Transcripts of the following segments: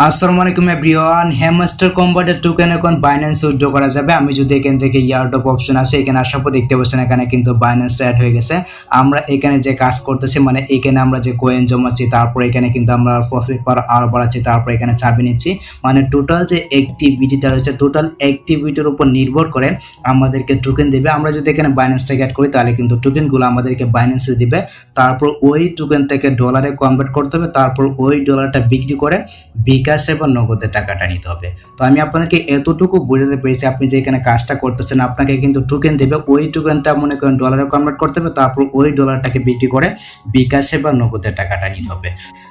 আসসালামু আলাইকুম everyone. Hamster কম্বাটের token এখন বাইন্যান্সে উইথড্র করা যাবে। আমি যদি এখান থেকে ইয়ারড্রপ অপশন আছে এখানে আসার পর দেখতে পাচ্ছেন এখানে কিন্তু বাইন্যান্সটা অ্যাড হয়ে গেছে। আমরা এখানে যে কাজ করতেছি মানে এখানে আমরা যে কয়েন জমাচ্ছি, তারপর এখানে কিন্তু আমরা প্রফিট পার আওয়ার বাড়াচ্ছি, তারপর এখানে চাবি নিচ্ছি। মানে টোটাল যে অ্যাক্টিভিটিটা রয়েছে টোটাল অ্যাক্টিভিটির উপর নির্ভর করে আমাদেরকে টোকেন দেবে। আমরা যদি এখানে বাইন্যান্সটাকে অ্যাড করি তাহলে কিন্তু টোকেনগুলো আমাদেরকে বাইন্যান্সে দিবে। তারপর ওই টোকেন থেকে ডলারে কনভার্ট করতে হবে, তারপর ওই ডলারটা বিক্রি করে বিকাশ এবং নগদে টাকাটা নিতে হবে। তো আমি আপনাদেরকে এতটুকু বোঝাতে পেরেছি, আপনি যে এখানে কাজটা করতেছেন আপনাকে কিন্তু টোকেন দেবে, ওই টোকেনটা মনে করেন ডলারে কনভার্ট করতে হবে, তারপর ওই ডলারটাকে বিক্রি করে বিকাশে বা নগদে টাকাটা নিতে হবে।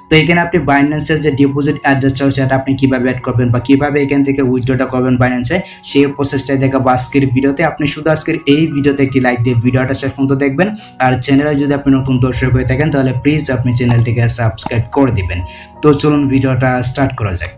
তো এখানে আপনি বাইন্যান্সের যে ডিপোজিট অ্যাড্রেসটা হচ্ছে সেটা আপনি কিভাবে অ্যাড করবেন বা কিভাবে এখান থেকে উইথড্রটা করবেন বাইন্যান্সে, সেই প্রসেসটাই দেখাবো আজকের ভিডিওতে। আপনি শুধু আজকের এই ভিডিওতে একটি লাইক দিয়ে ভিডিওটা শেষ পর্যন্ত দেখবেন। আর চ্যানেলে যদি আপনি নতুন দর্শক হয়ে থাকেন তাহলে প্লিজ আপনি চ্যানেলটিকে সাবস্ক্রাইব করে দিবেন। তো চলুন ভিডিওটা স্টার্ট করা যাক।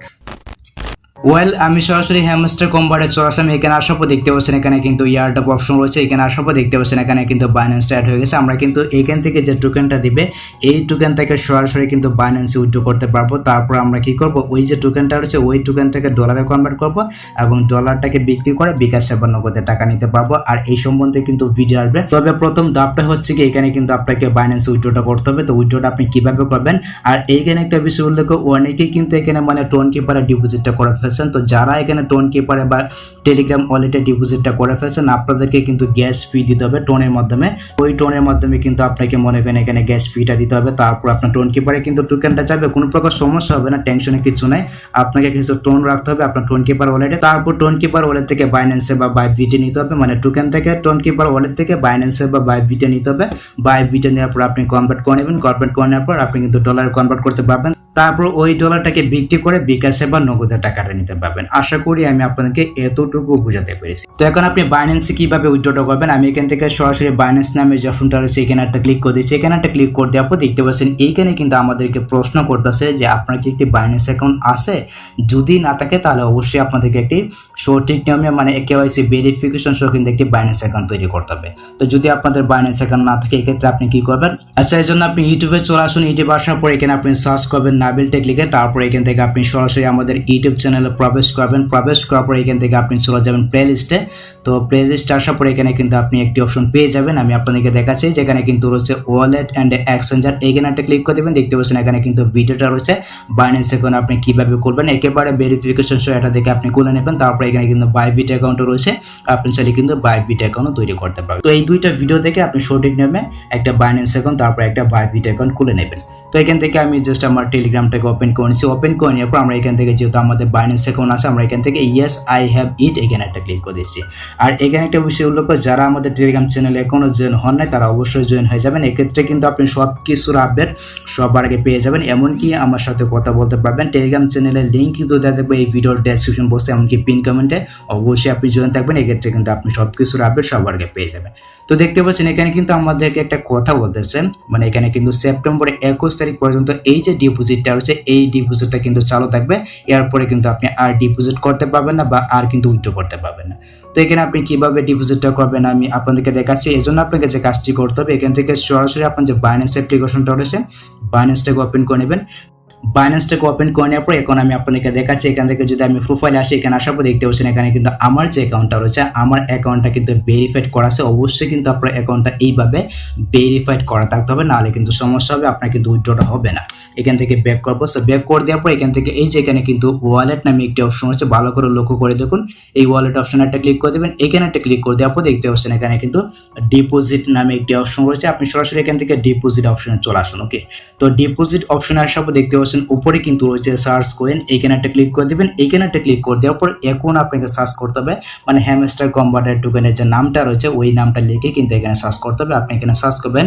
আমি সরাসরি হ্যামস্টার কম্বাটে চলে আসলাম। এখানে আসার পর দেখতে পাচ্ছেন এখানে কিন্তু ইয়ারড্রপ অপশন রয়েছে। এখানে আসার পর দেখতে পাচ্ছেন এখানে কিন্তু বাইন্যান্সটা অ্যাড হয়ে গেছে। আমরা কিন্তু এখান থেকে যে টোকেনটা দিবে এই টোকেন থেকে সরাসরি কিন্তু বাইন্যান্সে উইথড্র করতে পারবো। তারপর আমরা কি করব, ওই যে টোকেনটা রয়েছে ওই টোকেন থেকে ডলারে কনভার্ট করব এবং ডলারটাকে বিক্রি করে বিকাশ সেবা নগদে টাকা নিতে পারবো। আর এই সম্বন্ধে কিন্তু ভিডিও আসবে। তবে প্রথম ধাপটা হচ্ছে কি, এখানে কিন্তু আপনাকে বাইন্যান্সে উইথড্রটা করতে হবে। তো উইথড্রটা আপনি কিভাবে করবেন, আর এইখানে একটা বিষয় উল্লেখ, অনেকেই কিন্তু এখানে মানে টোন কিপারে ডিপোজিটটা করে ফেলছেন। তো যারা এখানে টোন কিপারে বা টেলিগ্রাম ওয়ালেটে ডিপোজিটটা করে ফেলছেন আপনাদেরকে কিন্তু গ্যাস ফি দিতে হবে টোনের মাধ্যমে। ওই টোনের মাধ্যমে কিন্তু আপনাকে মনে করেন এখানে গ্যাস ফিটা দিতে হবে। তারপর আপনার টোন কিপারে কিন্তু টোকেনটা যাবে, কোনো প্রকার সমস্যা হবে না, টেনশনে কিছু নাই। আপনাকে কিছু টোন রাখতে হবে আপনার টোন কিপার ওয়ালেটে। তারপর টোন কিপার ওয়ালেট থেকে বাইন্যান্সে বা বাইবিটে নিতে হবে, মানে টোকেন থেকে টোন কিপার ওয়ালেট থেকে বাইন্যান্সে বা বাইবিটে নিতে হবে। বাইবিটে নেওয়ার পর আপনি কনভার্ট করে নেবেন, কনভার্ট করে নেওয়ার পর আপনি কিন্তু ডলারে কনভার্ট করতে পারবেন। তারপর ওই ডলারটাকে বিক্রি করে বিকাশে বা নগদে টাকাটা নিতে পারবেন। আশা করি আমি আপনাদেরকে এতটুকু বোঝাতে পেরেছি। তো এখন আপনি বাইন্যান্সে কিভাবে উইথড্রটা করবেন, আমি এখান থেকে সরাসরি বাইন্যান্স নামে যে অপশনটা রয়েছে এখানে একটা ক্লিক করে দিচ্ছি। এখানে একটা ক্লিক করে দেওয়ার পর দেখতে পাচ্ছেন এইখানে কিন্তু আমাদেরকে প্রশ্ন করতেছে যে আপনার কি একটি বাইন্যান্স অ্যাকাউন্ট আছে। যদি না থাকে তাহলে অবশ্যই আপনাদেরকে একটি সঠিক নিয়মে মানে কেওয়াইসি ভেরিফিকেশন সহ কিন্তু একটি বাইন্যান্স অ্যাকাউন্ট তৈরি করতে হবে। তো যদি আপনাদের বাইন্যান্স অ্যাকাউন্ট না থাকে এক্ষেত্রে আপনি কি করবেন, আচ্ছা এই জন্য আপনি ইউটিউবে চলে আসুন। ইউটিউবে আসার পর এখানে আপনি সার্চ করবেন নাবিল টেক লিখে, তারপর এখান থেকে আপনি সরাসরি আমাদের ইউটিউব চ্যানেলে প্রবেশ করবেন। প্রবেশ করার পর এখান থেকে আপনি চলে যাবেন প্লে লিস্টে। তো প্লে লিস্টে আসার পর এখানে কিন্তু আপনি একটি অপশন পেয়ে যাবেন, আমি আপনাদেরকে দেখাচ্ছি, যেখানে কিন্তু রয়েছে ওয়ালেট অ্যান্ড এক্সচেঞ্জার। এখানে একটা ক্লিক করে দেবেন, দেখতে পাচ্ছেন এখানে কিন্তু ভিডিওটা রয়েছে বাইন্যান্স অ্যাকাউন্ট আপনি কিভাবে করবেন একেবারে ভেরিফিকেশন সহ এটা থেকে আপনি খুলে নেবেন। তারপর এখানে কিন্তু বাইবিট অ্যাকাউন্টও রয়েছে, আপনি চাইলে কিন্তু বাইবিট অ্যাকাউন্টও তৈরি করতে পারবেন। তো এই দুইটা ভিডিও থেকে আপনি সঠিক নিয়মে একটা বাইন্যান্স অ্যাকাউন্ট তারপর একটা বাইবিট অ্যাকাউন্ট খুলে নেবেন। তো এখান থেকে আমি জাস্ট আমার টেলিগ্রামটাকে ওপেন করে নিচ্ছি। ওপেন করে নেওয়ার পর আমরা এখান থেকে যেহেতু আমাদের বাইন্যান্স অ্যাকাউন্ট আছে আমরা এখান থেকে ইয়েস আই হ্যাভ ইট এখানে একটা ক্লিক করে দিচ্ছি। আর এখানে একটা বিষয় উল্লেখ, যারা আমাদের টেলিগ্রাম চ্যানেলে এখনো জয়েন হন নাই তারা অবশ্যই জয়েন হয়ে যাবেন। এক্ষেত্রে কিন্তু আপনি সব কিছুর আপডেট সবার আগে পেয়ে যাবেন, এমনকি আমার সাথে কথা বলতে পারবেন। টেলিগ্রাম চ্যানেলের লিঙ্ক কিন্তু দেওয়া থাকবে এই ভিডিওর ডেসক্রিপশন বক্সে, এমনকি পিন কমেন্টে। অবশ্যই আপনি জয়েন থাকবেন, এক্ষেত্রে কিন্তু আপনি সব কিছুর আপডেট সবার আগে পেয়ে যাবেন। তো দেখতে পাচ্ছেন এখানে কিন্তু আমাদেরকে একটা কথা বলতেছেন, মানে এখানে কিন্তু সেপ্টেম্বরের 21 তারিখ পর্যন্ত এই যে ডিপোজিটটা রয়েছে এই ডিপোজিটটা কিন্তু চালু থাকবে। এরপরে কিন্তু আপনি আর ডিপোজিট করতে পারবেন না বা আর কিন্তু উইথড্র করতে পারবেন না। তো এখানে আপনি কিভাবে ডিপোজিটটা করবেন আমি আপনাদেরকে দেখাচ্ছি। এই জন্য আপনাকে যে কাজটি করতে হবে, এখান থেকে সরাসরি আপনার যে বাইন্যান্স অ্যাপ্লিকেশনটা রয়েছে বাইন্যান্সটাকে ওপেন করে নেবেন। বাইন্যান্সটাকে ওপেন করে নেওয়ার পর এখন আমি আপনাদেরকে দেখাচ্ছি। এখান থেকে যদি আমি প্রোফাইলে আসি, এখানে আসার পর দেখতে পাচ্ছেন এখানে কিন্তু আমার যে অ্যাকাউন্টটা রয়েছে আমার অ্যাকাউন্টটা কিন্তু ভেরিফাইড করা আছে। অবশ্যই কিন্তু আপনার অ্যাকাউন্টটা এইভাবে ভেরিফাইড করা থাকতে হবে, নাহলে কিন্তু সমস্যা হবে, আপনার কিন্তু উইথড্রটা হবে না। এখান থেকে ব্যাক করবো। সো ব্যাক করে দেওয়ার পর এখান থেকে এই যে এখানে কিন্তু ওয়ালেট নামে একটি অপশন আছে, ভালো করে লক্ষ্য করে দেখুন। এই ওয়ালেট অপশনে একটা ক্লিক করে দেবেন। এখানে একটা ক্লিক করে দেওয়ার পর দেখতে পাচ্ছেন এখানে কিন্তু ডিপোজিট নামে একটি অপশন রয়েছে, আপনি সরাসরি এখান থেকে ডিপোজিট অপশনে চলে আসুন। ওকে, তো ডিপোজিট অপশনে আসার পর দেখতে পাচ্ছেন উপরে কিন্তু রয়েছে সার্চ কয়েন, এখানে একটা ক্লিক করে দিবেন। এখানে একটা ক্লিক করে দেওয়ার পর এখন আপনাকে সার্চ করতে হবে, মানে হ্যামস্টার কম্বাটের টোকেনের যে নামটা রয়েছে ওই নামটা লিখে কিন্তু এখানে সার্চ করতে হবে। আপনি এখানে সার্চ করবেন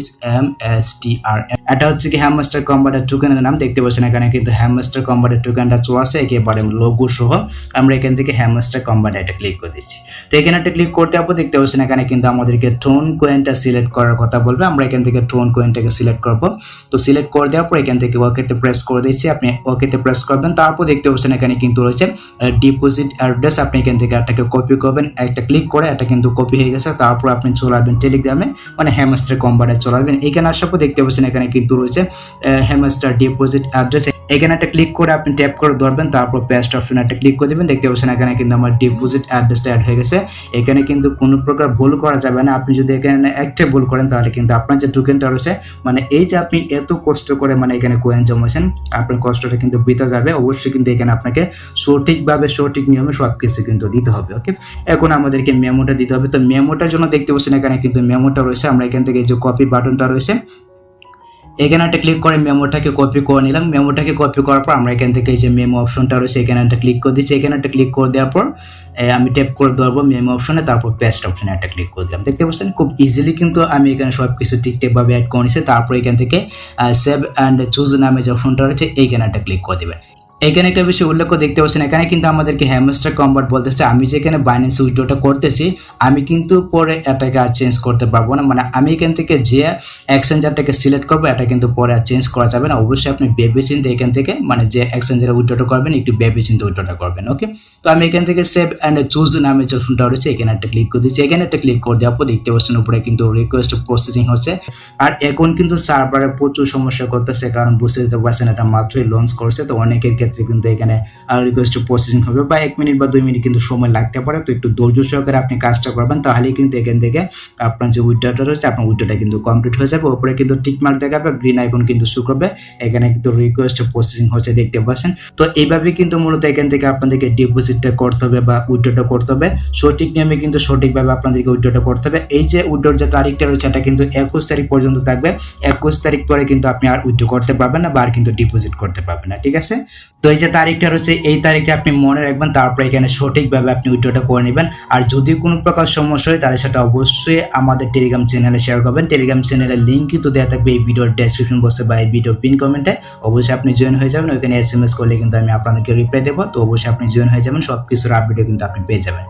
HMSTR, এটা হচ্ছে কি হ্যামস্টার কম্বাটের টোকেনের নাম। দেখতে পাচ্ছেন এখানে কিন্তু হ্যামস্টার কম্বাটের টোকেনটা চলে আসে একেবারে লোগো সহ। আমরা এখান থেকে হ্যামস্টার কম্বাটে একটা ক্লিক করে দিচ্ছি। তো এখানে একটা ক্লিক করতে হবে, দেখতে পাচ্ছেন এখানে কিন্তু আমাদেরকে টোন কয়েনটা সিলেক্ট করার কথা বলবে। আমরা এখান থেকে টোন কয়েনটাকে সিলেক্ট করব। তো সিলেক্ট করে দেওয়ার পর এখান থেকে ওকেতে প্রেস করে দিচ্ছি, আপনি ওকেতে প্রেস করবেন। তারপর দেখতে পাচ্ছেন এখানে কিন্তু রয়েছে ডিপোজিট অ্যাড্রেস, আপনি এখান থেকে এটাকে কপি করবেন। একটা ক্লিক করে এটা কিন্তু কপি হয়ে গেছে। তারপর আপনি চলে আসবেন টেলিগ্রামে, মানে হ্যামস্টার কম্বাটে চলে আসবেন। এখানে আসার পর দেখতে পাচ্ছেন এখানে কিন্তু রয়েছে হ্যামস্টার ডিপোজিট অ্যাড্রেস, এখানে একটা ক্লিক করে আপনি ট্যাপ করে ধরবেন, তারপর পেস্ট অপশনে একটা ক্লিক করে দিবেন। দেখতে পাচ্ছেন এখানে কিন্তু আমার ডিপোজিট অ্যাড্রেসটা অ্যাড হয়ে গেছে। এখানে কিন্তু কোনো প্রকার ভুল করা যাবে না। আপনি যদি এখানে একটা ভুল করেন তাহলে কিন্তু আপনার যে টোকেনটা রয়েছে, মানে এই যে আপনি এত কষ্ট করে মানে এখানে কয়েন জমাইছেন, আপনার কষ্টটা কিন্তু বৃথা যাবে। অবশ্যই কিন্তু এখানে আপনাকে সঠিকভাবে সঠিক নিয়মে সব কিছু কিন্তু দিতে হবে। ওকে, এখন আমাদেরকে মেমোটা দিতে হবে। তো মেমোটার জন্য দেখতে পাচ্ছেন এখানে কিন্তু মেমোটা রয়েছে। আমরা এখান থেকে এই যে কপি বাটনটা রয়েছে, এখানে একটা ক্লিক করে মেমোটাকে কপি করে নিলাম। মেমোটাকে কপি করার পর আমরা এখান থেকে এই যে মেমো অপশনটা রয়েছে এখানে একটা ক্লিক করে দিচ্ছি। এখানে একটা ক্লিক করে দেওয়ার পর আমি ট্যাপ করে ধরবো মেমো অপশনে, তারপর পেস্ট অপশনে একটা ক্লিক করে দিলাম। দেখতে পাচ্ছেন খুব ইজিলি কিন্তু আমি এখানে সব কিছু ঠিকঠাকভাবে অ্যাড করে নিচ্ছি। তারপর এখান থেকে সেভ অ্যান্ড চুজ নামে যে অপশনটা রয়েছে এইখানে একটা ক্লিক করে দেবেন। এখানে একটা বিষয় উল্লেখ দেখতে পাচ্ছেন, এখানে কিন্তু আমাদেরকে হ্যামস্টার কনভার্ট বলতেছে। আমি যেখানে বাইন্যান্স উইথড্রটা করতেছি আমি কিন্তু পরে এটাকে আর চেঞ্জ করতে পারবো না। মানে আমি এখান থেকে যে এক্সচেঞ্জারটাকে সিলেক্ট করবো এটা কিন্তু পরে আর চেঞ্জ করা যাবে না। অবশ্যই আপনি ভেবে চিন্তে এখান থেকে মানে যে এক্সচেঞ্জারে উইথড্রটা করবেন একটু ভেবে চিন্তে উইথড্রটা করবেন। ওকে, তো আমি এখান থেকে সেভ অ্যান্ড চুজ নামে যে অপশনটা রয়েছে এখানে একটা ক্লিক করে দিচ্ছি। এখানে একটা ক্লিক করে দেওয়ার পর দেখতে পাচ্ছেন উপরে কিন্তু রিকোয়েস্ট প্রসেসিং হচ্ছে। আর এখন কিন্তু সার্ভারে প্রচুর সমস্যা করতেছে, কারণ বুঝতে দিতে পারছেন এটা মাত্রই লঞ্চ করছে। তো অনেকের ক্ষেত্রে কিন্তু এখানে রিকোয়েস্ট প্রসেসিং হবে বা 1 মিনিট বা 2 মিনিট কিন্তু সময় লাগতে পারে। তো একটু ধৈর্য সহকারে আপনি কাজটা করবেন, তাহলেই কিন্তু এখান থেকে আপনার যে উইথড্রটা রয়েছে আপনার উইথড্রটা কিন্তু কমপ্লিট হয়ে যাবে। উপরে কিন্তু টিক মার্ক দেখাবে, গ্রিন আইকন কিন্তু শো করবে, এখানে কিন্তু রিকোয়েস্ট প্রসেসিং হচ্ছে দেখতে পাচ্ছেন। তো এইভাবে কিন্তু মূলত এখান থেকে আপনাদেরকে ডিপোজিটটা করতে হবে বা উইথড্রটা করতে হবে। সঠিক নিয়মে কিন্তু সঠিকভাবে আপনাদেরকে উইথড্রটা করতে হবে। এই যে উইথড্রর যে তারিখটা রয়েছে এটা কিন্তু 21 তারিখ পর্যন্ত থাকবে। 21 তারিখ পরে কিন্তু আপনি আর উইথড্র করতে পারবেন না বা আর কিন্তু ডিপোজিট করতে পারবেন না, ঠিক আছে? তো এই যে তারিখটা রয়েছে এই তারিখটা আপনি মনে রাখবেন, তারপরে এখানে সঠিকভাবে আপনি উইথড্রটা করে নেবেন। আর যদি কোনো প্রকার সমস্যা হয় তাহলে সেটা অবশ্যই আমাদের টেলিগ্রাম চ্যানেলে শেয়ার করবেন। টেলিগ্রাম চ্যানেলের লিঙ্ক কিন্তু দেওয়া থাকবে এই ভিডিওর ডেসক্রিপশন বক্সে বা এই ভিডিও পিন কমেন্টে। অবশ্যই আপনি জয়েন হয়ে যাবেন, ওইখানে SMS করলে কিন্তু আমি আপনাদেরকে রিপ্লাই দেবো। তো অবশ্যই আপনি জয়েন হয়ে যাবেন, সব কিছুর আপডেটও কিন্তু আপনি পেয়ে যাবেন।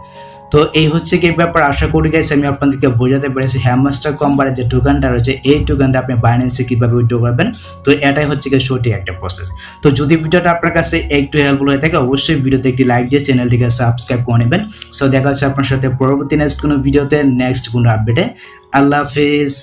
তো এই হচ্ছে কি ব্যাপার, আশা করি গাইস আমি আপনাদেরকে বোঝাতে পেরেছি হ্যামস্টার কনভার্টের যে টোকেনটা রয়েছে এই টোকেনটা আপনি বাইন্যান্সে কিভাবে উইথড্র করবেন। তো এটাই হচ্ছে কি সঠিক একটা প্রসেস। তো যদি ভিডিওটা আপনার কাছে একটু হেল্পফুল হয়ে থাকে অবশ্যই ভিডিওতে একটি লাইক দিয়ে চ্যানেলটিকে সাবস্ক্রাইব করে নেবেন। সো দেখা হচ্ছে আপনার সাথে পরবর্তী নেক্সট কোনো ভিডিওতে, নেক্সট কোনো আপডেটে। আল্লাহ হাফেজ।